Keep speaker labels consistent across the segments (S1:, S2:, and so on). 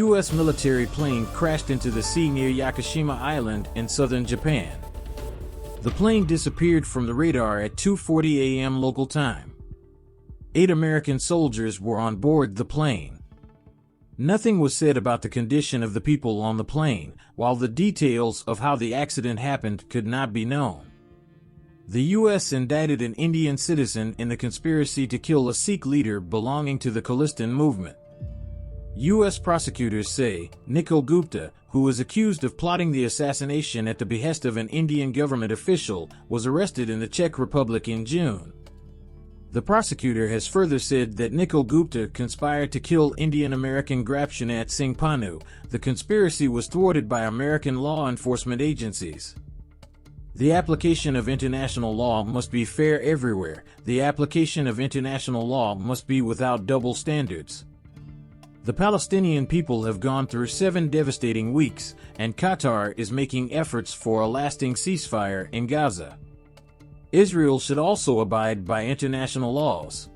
S1: U.S. military plane crashed into the sea near Yakushima Island in southern Japan. The plane disappeared from the radar at 2:40 a.m. local time. 8 American soldiers were on board the plane. Nothing was said about the condition of the people on the plane, while the details of how the accident happened could not be known. The U.S. indicted an Indian citizen in the conspiracy to kill a Sikh leader belonging to the Khalistan movement. U.S. prosecutors say Nikhil Gupta, who was accused of plotting the assassination at the behest of an Indian government official, was arrested in the Czech Republic in June. The prosecutor has further said that Nikhil Gupta conspired to kill Indian-American Grapshanat Singh Pannu. The conspiracy was thwarted by American law enforcement agencies. The application of international law must be fair everywhere. The application of international law must be without double standards. The Palestinian people have gone through 7 devastating weeks, and Qatar is making efforts for a lasting ceasefire in Gaza. Israel should also abide by international laws.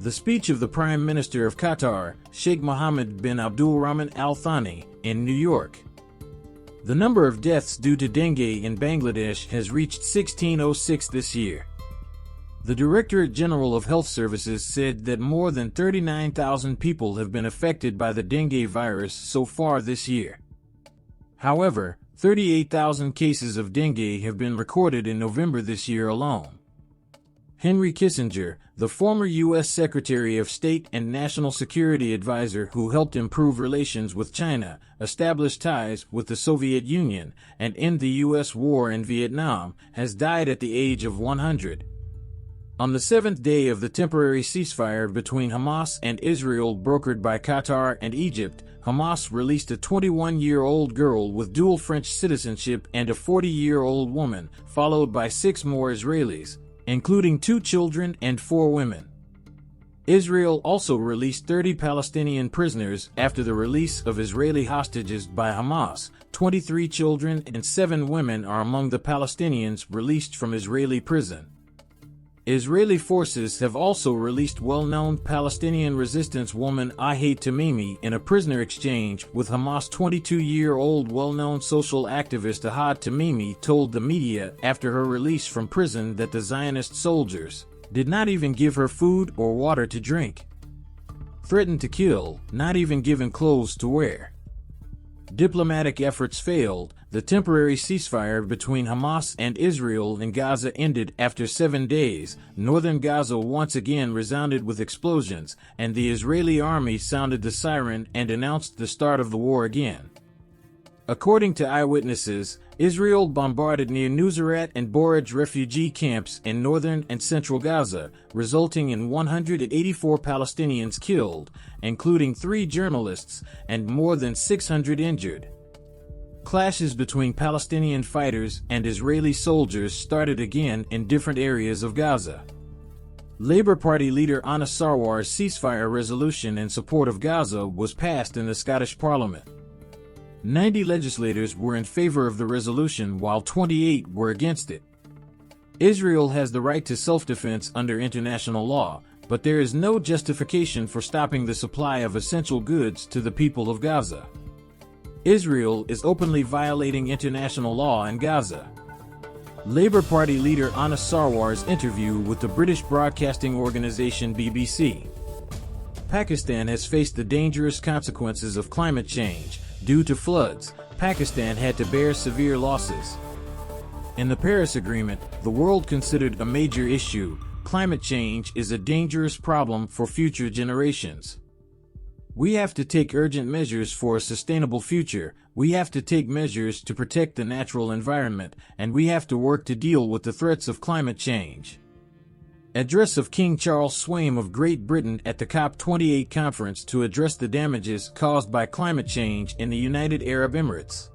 S1: The speech of the Prime Minister of Qatar, Sheikh Mohammed bin Abdulrahman Al Thani, in New York. The number of deaths due to dengue in Bangladesh has reached 1606 this year. The Directorate General of Health Services said that more than 39,000 people have been affected by the dengue virus so far this year. However, 38,000 cases of dengue have been recorded in November this year alone. Henry Kissinger, the former U.S. Secretary of State and National Security Advisor who helped improve relations with China, establish ties with the Soviet Union, and end the U.S. war in Vietnam, has died at the age of 100. On the 7th day of the temporary ceasefire between Hamas and Israel brokered by Qatar and Egypt, Hamas released a 21-year-old girl with dual French citizenship and a 40-year-old woman, followed by 6 more Israelis, including 2 children and 4 women. Israel also released 30 Palestinian prisoners after the release of Israeli hostages by Hamas. 23 children and 7 women are among the Palestinians released from Israeli prison. Israeli forces have also released well-known Palestinian resistance woman Ahed Tamimi in a prisoner exchange with Hamas. 22-year-old well-known social activist Ahed Tamimi told the media after her release from prison that the Zionist soldiers did not even give her food or water to drink, threatened to kill, not even given clothes to wear. Diplomatic efforts failed. The temporary ceasefire between Hamas and Israel in Gaza ended after 7 days. Northern Gaza once again resounded with explosions, and the Israeli army sounded the siren and announced the start of the war again. According to eyewitnesses, Israel bombarded near Nuseirat and Boraj refugee camps in northern and central Gaza, resulting in 184 Palestinians killed, including 3 journalists, and more than 600 injured. Clashes between Palestinian fighters and Israeli soldiers started again in different areas of Gaza. Labour Party leader Anna Sarwar's ceasefire resolution in support of Gaza was passed in the Scottish Parliament. 90 legislators were in favor of the resolution while 28 were against it. Israel has the right to self-defense under international law, but there is no justification for stopping the supply of essential goods to the people of Gaza. Israel is openly violating international law in Gaza. Labour Party leader Anna Sarwar's interview with the British broadcasting organisation BBC. Pakistan has faced the dangerous consequences of climate change. Due to floods, Pakistan had to bear severe losses. In the Paris Agreement, the world considered a major issue. Climate change is a dangerous problem for future generations. We have to take urgent measures for a sustainable future. We have to take measures to protect the natural environment, and we have to work to deal with the threats of climate change. Address of King Charles Swaim of Great Britain at the COP28 conference to address the damages caused by climate change in the United Arab Emirates.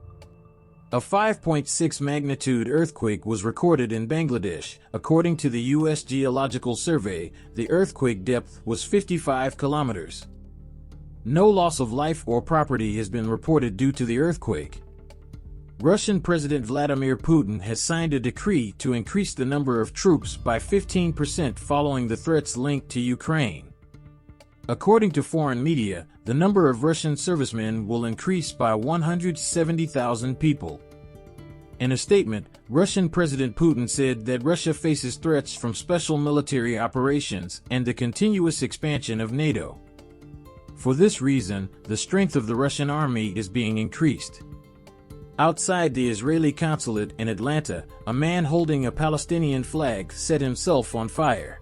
S1: A 5.6 magnitude earthquake was recorded in Bangladesh. According to the U.S. Geological Survey, the earthquake depth was 55 kilometers. No loss of life or property has been reported due to the earthquake. Russian President Vladimir Putin has signed a decree to increase the number of troops by 15% following the threats linked to Ukraine. According to foreign media, the number of Russian servicemen will increase by 170,000 people. In a statement, Russian President Putin said that Russia faces threats from special military operations and the continuous expansion of NATO. For this reason, the strength of the Russian army is being increased. Outside the Israeli consulate in Atlanta, a man holding a Palestinian flag set himself on fire.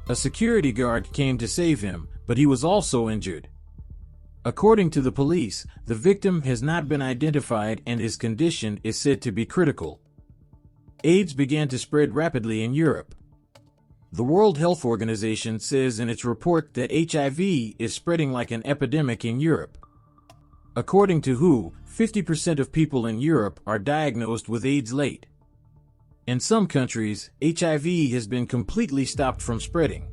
S1: A security guard came to save him, but he was also injured. According to the police, the victim has not been identified and his condition is said to be critical. AIDS began to spread rapidly in Europe. The World Health Organization says in its report that HIV is spreading like an epidemic in Europe. According to WHO, 50% of people in Europe are diagnosed with AIDS late. In some countries, HIV has been completely stopped from spreading.